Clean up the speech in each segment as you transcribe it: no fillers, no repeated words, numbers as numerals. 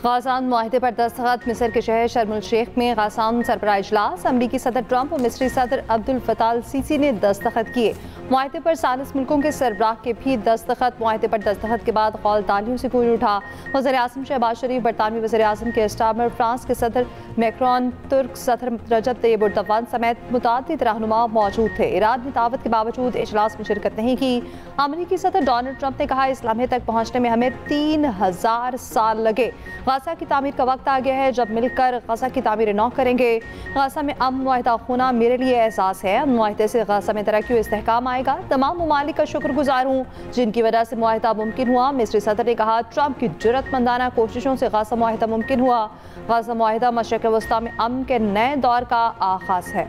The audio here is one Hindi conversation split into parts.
गाज़ान मुआहदे पर दस्तखत। मिस्र के शहर शर्म अल शेख में गाज़ान सरबराह इजलास। अमरीकी सदर ट्रंप और मिस्री सदर अब्दुल फताह अल सीसी ने दस्तखत किए। मुआहदे पर 40 मुल्कों के सरबराह के भी दस्तखत। मुआहदे पर दस्तखत के बाद कौल तालियों से गूंज उठा। वज़ीर आज़म शहबाज शरीफ, बरतानवी वज़ीर आज़म के स्टामर, फ्रांस के सदर मैक्रोन, तुर्क सदर रजब तैयब एर्दोगान समेत मुतअद्दिद रहनुमा मौजूद थे। ईरान ने दावत के बावजूद इजलास में शिरकत नहीं की। अमरीकी सदर डोनाल्ड ट्रंप ने कहा, इस लम्हे तक पहुँचने में हमें 3000 साल लगे। गाज़ा की तामीर का वक्त आ गया है जब मिलकर गाज़ा की तामीर नौ करेंगे। गाज़ा में अमन मुआहदा होना मेरे लिए एहसास है। अमन मुआहदे से गाज़ा में तरक्की और इस्तेहकाम आएगा। तमाम ममालिक का शुक्रगुजार हूँ जिनकी वजह से मुआहदा मुमकिन हुआ। मिस्री सदर ने कहा, ट्रंप की जुर्रतमंदाना कोशिशों से गाज़ा मुआहदा मुमकिन हुआ। गाज़ा मुआहदा मशरिक़ वस्ता में अमन के नए दौर का आगाज़ है।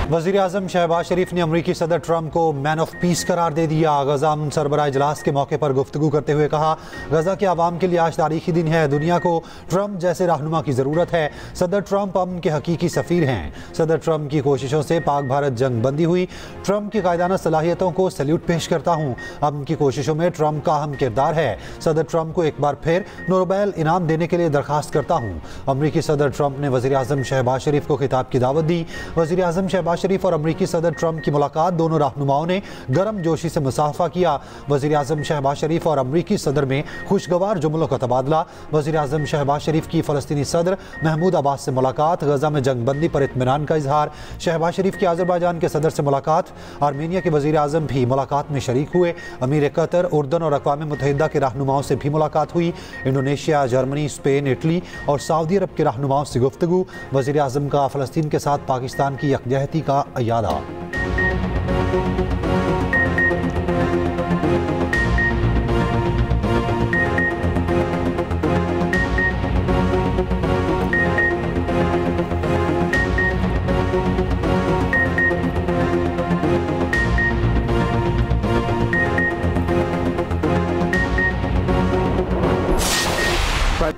वज़ीर आज़म शहबाज शरीफ ने अमरीकी सदर ट्रंप को मैन ऑफ पीस करार दे दिया। गज़ा अमन सरबराह इजलास के मौके पर गुफ्तगू करते हुए कहा, गज़ा के आवाम के लिए आज तारीखी दिन है। दुनिया को ट्रंप जैसे रहनुमा की ज़रूरत है। सदर ट्रंप अमन के हकीकी सफ़ीर हैं। सदर ट्रंप की कोशिशों से पाक भारत जंग बंदी हुई। ट्रंप की कायदाना सलाहियतों को सैल्यूट पेश करता हूँ। अमन की कोशिशों में ट्रंप का अहम किरदार है। सदर ट्रंप को एक बार फिर नोबेल इनाम देने के लिए दरख्वास्त करता हूँ। अमरीकी सदर ट्रंप ने वज़ीर आज़म शहबाज शरीफ को खिताब की दावत दी। वज़ीर आज़म शहबाज शरीफ और अमरीकी सदर ट्रंप की मुलाकात, दोनों रहनुमाओं ने गर्म जोशी से मुसाफा किया। वज़ीर आज़म शहबाज शरीफ और अमरीकी सदर में खुशगवार जुमलों का तबादला। वज़ीर आज़म शहबाज शरीफ की फ़लस्तीनी सदर महमूद अब्बास से मुलाकात। गज़ा में जंगबंदी पर इत्मीनान का इजहार। शहबाज शरीफ की अज़रबैजान के सदर से मुलाकात। आर्मीनिया के वज़ीर आज़म भी मुलाकात में शरीक हुए। अमीर कतर, उर्दन और अक़वाम मुत्तहिदा के रहनुमाओं से भी मुलाकात हुई। इंडोनेशिया, जर्मनी, स्पेन, इटली और सऊदी अरब के रहनुमाओं से गुफ्तगू। वज़ीर आज़म का फ़लस्तीन के साथ पाकिस्तान की यकजहती का यादा।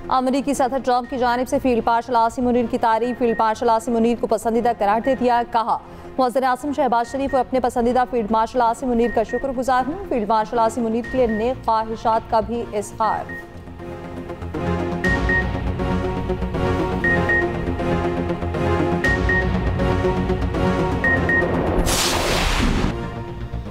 अमरीकी सदर ट्रंप की जानिब से फील्ड मार्शल आसिम मुनीर की तारीफ। फील्ड मार्शल आसिम मुनीर को पसंदीदा करार दे दिया। कहा, वज़ीर आज़म शहबाज शरीफ और अपने पसंदीदा फील्ड मार्शल आसिम मुनीर का शुक्रगुजार हूँ। फील्ड मार्शल आसिम मुनीर के लिए नेक ख्वाहिशात का भी इज़हार।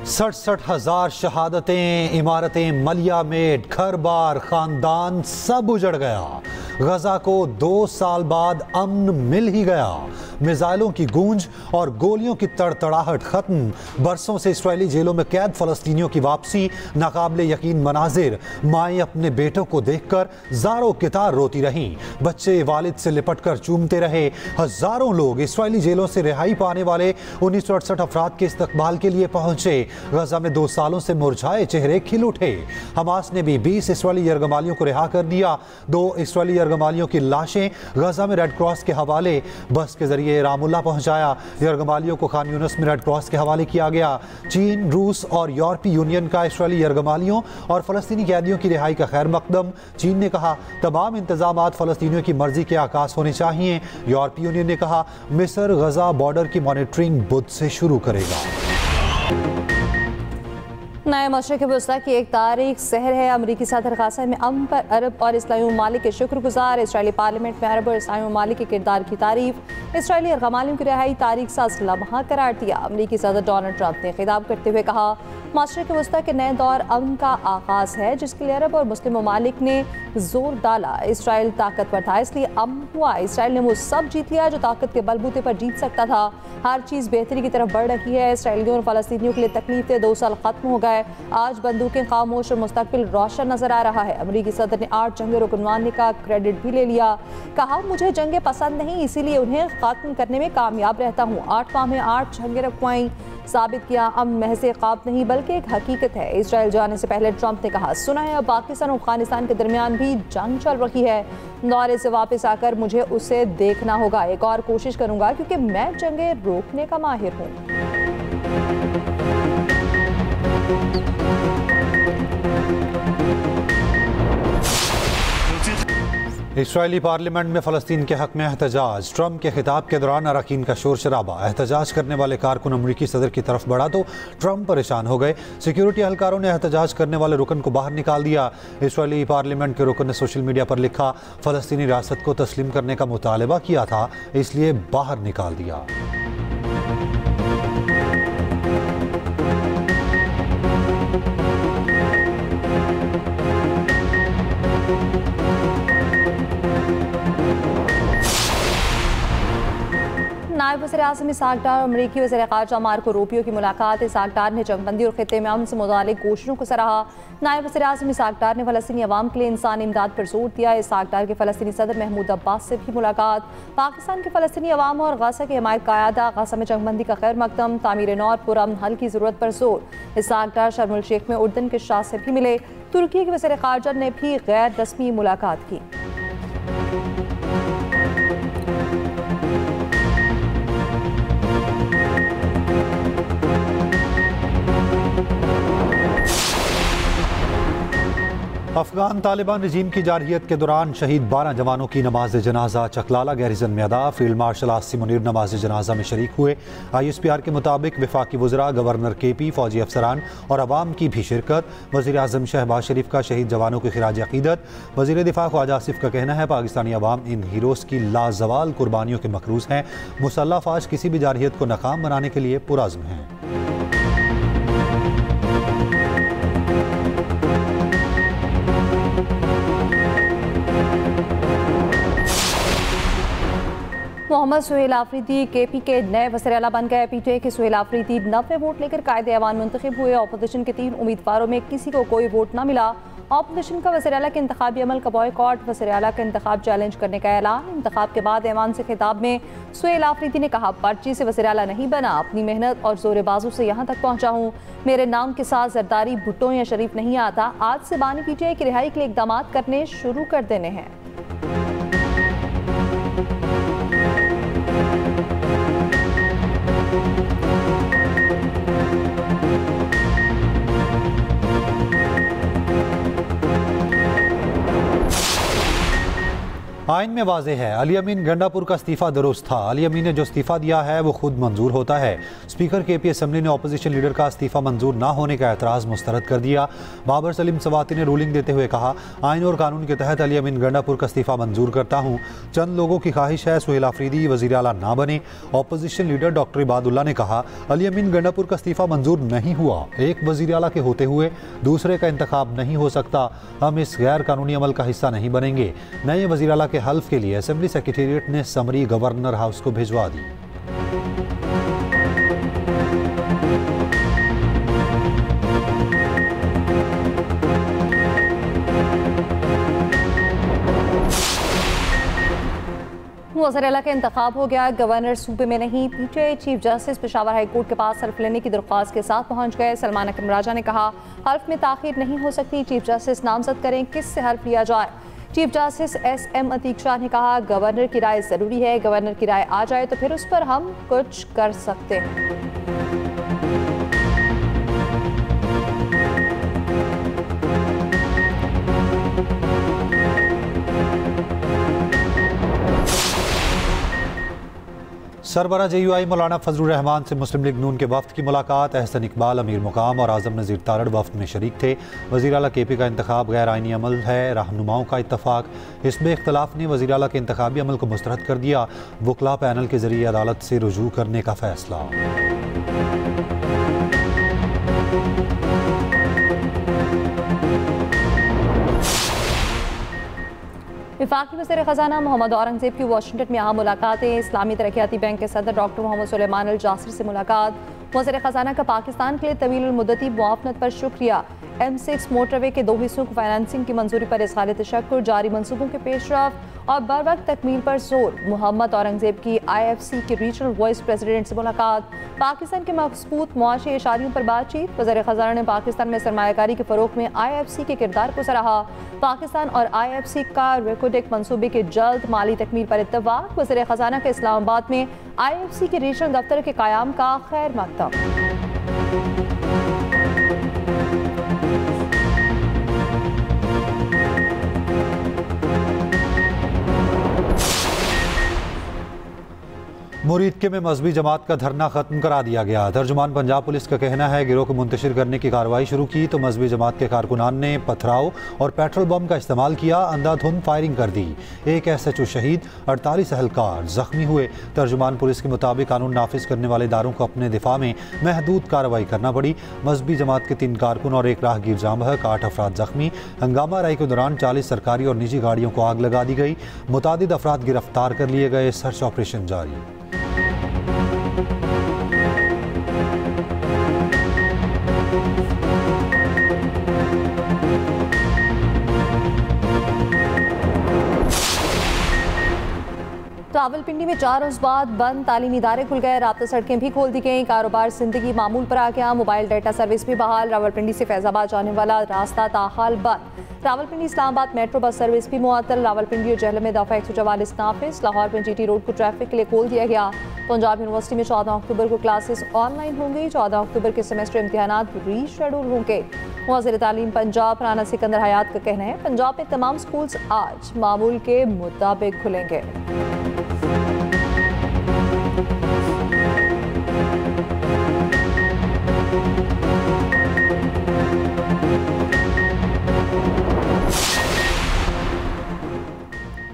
सड़सठ 60,000 शहादतें, इमारतें मलिया मेट, घर बार, खानदान सब उजड़ गया। गजा को 2 साल बाद अमन मिल ही गया। मिसाइलों की गूंज और गोलियों की तड़तड़ाहट खत्म। बरसों से इस्राएली जेलों में कैद फलस्तीनियों की वापसी, नाकाबिले यकीन मनाजिर। माएँ अपने बेटों को देखकर ज़ारों कितार रोती रहीं। बच्चे वालिद से लिपट कर चूमते रहे। हज़ारों लोग इस्राएली जेलों से रिहाई पाने वाले 1968 अफराद के इस्तकबाल के लिए पहुंचे। गजा में 2 सालों से मुरझाए चेहरे खिल उठे। हमास ने भी 20 इस्राएली यरगमालियों को रिहा कर दिया। 2 इस्राएली यरगमालियों की लाशें गजा में रेड क्रॉस के हवाले बस के जरिए रामुल्ला पहुंचाया। यरगमालियों को खान यूनिस में रेड क्रॉस के हवाले किया गया। चीन, रूस और यूरोपीय यूनियन का इस्राएली यरगमालियों और फलस्तीनी कैदियों की रिहाई का खैर मकदम। चीन ने कहा, तमाम इंतजामात फलस्तीनियों की मर्जी के आकाश होने चाहिए। यूरोपीय यूनियन ने कहा, मिस्र गजा बॉर्डर की मॉनिटरिंग बुध से शुरू करेगा। नए मशरिक़ वस्ता की एक तारीख सहर है। अमरीकी सदर गाज़ा में अमन पर अरब और इस्लामी ममालिक के शुक्रगुजार। इसराइली पार्लियामेंट में अरब और इस्लामी ममालिक के किरदार की तारीफ। इसराइली यरगमालियों की रिहाई तारीख साज लम्हा करार दिया। अमरीकी सदर डोनाल्ड ट्रंप ने खिताब करते हुए कहा, मशरिक़ वस्ता के नए दौर अमन का आगाज़ है जिसके लिए अरब और मुस्लिम ममालिक ने जोर डाला। इसराइल ताकतवर था इसलिए अमन हुआ। इसराइल ने वो सब जीत लिया जो ताकत के बलबूते पर जीत सकता था। हर चीज़ बेहतरी की तरफ बढ़ रही है। इसराइलियों और फ़लस्तीनियों के लिए तकलीफें 2 साल खत्म हो गए। आज बंदूकें खामोश और मुस्तकबिल रोशन नजर आ रहा है। अमरीकी सदर ने 8 जंगें रुकनवाने का क्रेडिट भी ले लिया। कहा, मुझे जंगें पसंद नहीं इसीलिए उन्हें खत्म करने में कामयाब रहता हूँ। 8 माह में 8 जंगें रुकवाई। साबित किया अमन महज ख्वाब नहीं बल्कि एक हकीकत है। इसराइल जाने से पहले ट्रंप ने कहा, सुना है अब पाकिस्तान और अफगानिस्तान के दरमियान भी जंग चल रही है। दौरे से वापस आकर मुझे उसे देखना होगा। एक और कोशिश करूंगा क्योंकि मैं जंगें रोकने का माहिर हूँ। इसराइली पार्लियामेंट में फ़लस्तीन के हक़ में एहतजाज। ट्रंप के खिताब के दौरान अरकान का शोर शराबा। एहतजाज करने वाले कारकुन अमरीकी सदर की तरफ बढ़ा तो ट्रंप परेशान हो गए। सिक्योरिटी एहलकारों ने एहतजाज करने वाले रुकन को बाहर निकाल दिया। इसराइली पार्लियामेंट के रुकन ने सोशल मीडिया पर लिखा, फ़लस्तीनी रियासत को तस्लीम करने का मुतालबा किया था, इसलिए बाहर निकाल दिया। नायब वज़ीर-ए-आज़म इसहाक डार और अमरीकी वज़ीर ख़ारजा मार्को रूबियो की मुलाकात। इसहाक डार ने जंगबंदी और खित्ते में अमन से मुताल्लिक़ कोशिशों को सराहा। नायब वज़ीर-ए-आज़म इसहाक डार ने फ़लस्तीनी अवाम के लिए इंसानी इमदाद पर जोर दिया। इसहाक डार के फ़लस्तीनी सदर महमूद अब्बास से भी मुलाकात। पाकिस्तान के फ़लस्तीनी अवाम और गज़ा के हिमायत कायदा, गज़ा में जंगबंदी का खैर मकदम, तामीर नौ और पुरअमन हल की ज़रूरत पर जोर। इसहाक डार शर्म अल शेख में उर्दन के शाह से भी मिले। तुर्की के वज़ीर ख़ारजा ने भी गैर रस्मी मुलाकात की। अफगान तालिबान रजीम की जारहियत के दौरान शहीद 12 जवानों की नमाज जनाजा चकलाला गैरिजन में अदा। फील्ड मार्शल आसिम मुनीर नमाज जनाजा में शरीक हुए। ISPR के मुताबिक वफाकी वज़रा, गवर्नर KP, फौजी अफसरान और अवाम की भी शिरकत। वज़ीर आज़म शहबाज शरीफ का शहीद जवानों की खिराज अक़ीदत। वज़ीर दिफा ख्वाजा आसिफ का कहना है, पाकिस्तानी अवाम इन हीरोज़ की लाजवाल कुर्बानियों के मकरूज़ हैं। मुसल्लह फ़ौज किसी भी जारहियत को नाकाम बनाने के लिए पुरअज़्म हैं। मोहम्मद सुहेल आफरीदी KP के नए वज़ीर आला बन गए। PTI के सुहेल आफरीदी 90 वोट लेकर कायदे ऐवान मुंतखब हुए। अपोजिशन के 3 उम्मीदवारों में किसी को कोई वोट न मिला। अपोजिशन का वज़ीर आला के इंतखाबी अमल का बॉयकॉट, वज़ीर आला का इंतखाब चैलेंज करने का ऐलान। इंतखाब के बाद ऐवान से खिताब में सुहेल आफरीदी ने कहा, पर्ची से वज़ीर आला नहीं बना, अपनी मेहनत और जोर बाजू से यहाँ तक पहुँचा हूँ। मेरे नाम के साथ जरदारी, भुट्टो या शरीफ नहीं आता। आज से बानी PTI की रिहाई के लिए इकदाम करने शुरू कर देने हैं। आइन में वाज़े है, अली अमीन गंडापुर का इस्तीफ़ा दुरुस्त था। अली अमीन ने जो इस्तीफ़ा दिया है वो खुद मंजूर होता है। स्पीकर KP असम्बली ने अपोजिशन लीडर का इस्तीफ़ा मंजूर ना होने का एतराज़ मुस्तरद कर दिया। बाबर सलीम सवाती ने रूलिंग देते हुए कहा, आइन और कानून के तहत अली अमीन गंडापुर का इस्तीफ़ा मंजूर करता हूँ। चंद लोगों की ख्वाहिश है सुहेल आफरीदी वज़ीर आला ना बने। अपोजिशन लीडर डॉक्टर इबादुल्ला ने कहा, अली अमीन गंडापुर का इस्तीफ़ा मंजूर नहीं हुआ। एक वज़ीर आला के होते हुए दूसरे का इंतखाब नहीं हो सकता। हम इस गैर कानूनी अमल का हिस्सा नहीं बनेंगे। नए वज़ीर आला के हल्फ के लिए असेंबली सेक्रेटेरिएट ने समरी गवर्नर हाउस को भिजवा दी। वज़ीर आला का इंतखाब हो गया, गवर्नर सूबे में नहीं। PTI chief justice Peshawar high court के पास हल्फ लेने की दरख्वास्त के साथ पहुंच गए। सलमान अकरम राजा ने कहा, हल्फ में ताखीर नहीं हो सकती, चीफ जस्टिस नामजद करें, किस से हल्फ लिया जाए। Chief justice SM Atiq Shah ने कहा, गवर्नर की राय ज़रूरी है, गवर्नर की राय आ जाए तो फिर उस पर हम कुछ कर सकते हैं। सरबरा JUI मौलाना फजलुर रहमान से मुस्लिम लीग नून के वफ्द की मुलाकात। एहसन इकबाल, अमीर मुकाम और आज़म नज़ीर तारड़ वफ्द में शरीक थे। वज़ीर आला KP का इंतखाब गैर आइनी अमल है, रहनुमाओं का इत्तफाक। हिस्ब इख्तलाफ ने वज़ीर आला के इंतखाबी अमल को मुस्तरद कर दिया। वकला पैनल के जरिए अदालत से रुजू करने का फैसला। वफाकी वज़ीर ख़ज़ाना मोहम्मद औरंगज़ेब की वाशिंगटन में अहम मुलाकातें। इस्लामी तरक्याती बैंक के सदर डॉक्टर मोहम्मद सुलेमान अल जासिर से मुलाकात। वज़ीर ख़ज़ाना का पाकिस्तान के लिए तवील मुद्दती मुआवनत पर शुक्रिया। M6 मोटरवे के 2 हिस्सों को फाइनेंसिंग की मंजूरी पर इज़हार तशक्कुर। जारी मनसूबों के पेशरफ्त और बर वक्त तकमील पर जोर। मोहम्मद औरंगज़ेब की IFC के रीजनल वाइस प्रेसिडेंट से मुलाकात। पाकिस्तान के मजबूत मुआशी इशारियों पर बातचीत। वज़ीर ख़ज़ाना ने पाकिस्तान में सरमायाकारी के फ़रोग़ में IFC के किरदार को सराहा। पाकिस्तान और IFC का रेकोडेक मनसूबे के जल्द माली तकमील पर इत्तफाक। वज़ीर ख़ज़ाना के इस्लामाबाद में IFC के रीजनल दफ्तर के क़याम का खैर मकदम। मुरीदके में मजहबी जमात का धरना खत्म करा दिया गया। तर्जुमान पंजाब पुलिस का कहना है गिरोह को मुंतशिर करने की कार्रवाई शुरू की तो मजहबी जमात के कारकुनान ने पथराव और पेट्रोल बम का इस्तेमाल किया, अंधाधुंध फायरिंग कर दी। एक SHO शहीद, 48 अहलकार जख्मी हुए। तर्जुमान पुलिस के मुताबिक कानून नाफिज करने वाले इदारों को अपने दिफा में महदूद कार्रवाई करना पड़ी। मजहबी जमात के 3 कारकुन और 1 राहगीर जाम बहक, 8 अफराद जख्मी। हंगामा राई के दौरान 40 सरकारी और निजी गाड़ियों को आग लगा दी गई। मुतादिद अफराद गिरफ्तार कर लिए गए। सर्च ऑपरेशन जारी। रावलपिंडी में 4 रोज बाद बंद तालीमी इदारे खुल गए, राब्ता सड़कें भी खोल दी गई, कारोबार जिंदगी मामूल पर आ गया। मोबाइल डेटा सर्विस भी बहाल। रावलपिंडी से फैजाबाद जाने वाला रास्ता ताहाल बंद। Rawalpindi Islamabad metro bus service भी मुअत्तल। रावलपिंडी और जहलम में दफा 144 नाफिज। लाहौर में GT रोड को ट्रैफिक के लिए खोल दिया गया। पंजाब यूनिवर्सिटी में 14 अक्टूबर को क्लासेस ऑनलाइन होंगी। 14 अक्टूबर के सेमेस्टर इम्तिहानात रीशेड्यूल होंगे। वज़ीर तालीम पंजाब राना सिकंदर हयात का कहना है पंजाब में तमाम स्कूल्स आज मामूल के मुताबिक खुलेंगे।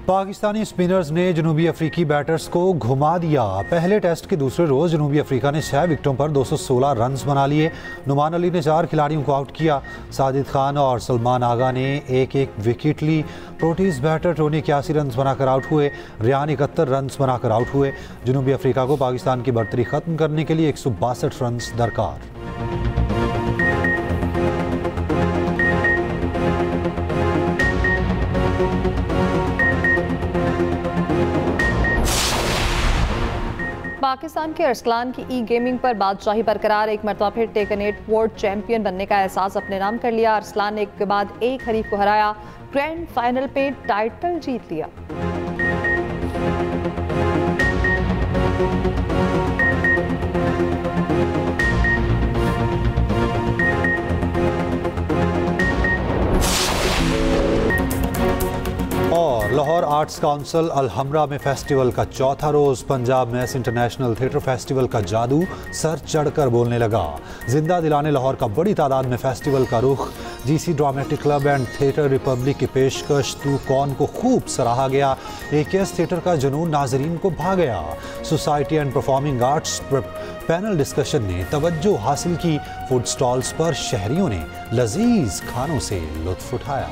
पाकिस्तानी स्पिनर्स ने जनूबी अफ्रीकी बैटर्स को घुमा दिया। पहले टेस्ट के दूसरे रोज जनूबी अफ्रीका ने 6 विकेटों पर 216 रन बना लिए। नुमान अली ने 4 खिलाड़ियों को आउट किया। साजिद खान और सलमान आगा ने 1-1 विकेट ली। प्रोटीज बैटर टोनी 81 रन बनाकर आउट हुए। रियान 71 रन बनाकर आउट हुए। जनूबी अफ्रीका को पाकिस्तान की बढ़तरी खत्म करने के लिए 162 रन दरकार। पाकिस्तान के अरसलान की गेमिंग पर बादशाही बरकरार। एक मरतबा फिर टेकन 8 वर्ल्ड चैंपियन बनने का एहसास अपने नाम कर लिया। अरसलान ने एक के बाद एक हरीफ को हराया, ग्रैंड फाइनल पे टाइटल जीत लिया। और लाहौर आर्ट्स काउंसिल अलहमरा में फेस्टिवल का चौथा रोज। पंजाब मैस इंटरनेशनल थिएटर फेस्टिवल का जादू सर चढ़कर बोलने लगा। जिंदा दिलाने लाहौर का बड़ी तादाद में फेस्टिवल का रुख। GC dramatic club and theatre Republic की पेशकश तू कौन को खूब सराहा गया। AKS थिएटर का जुनून नाजरीन को भा गया। Society and performing arts panel discussion ने तवज्जो हासिल की। फूड स्टॉल्स पर शहरियों ने लजीज खानों से लुत्फ उठाया।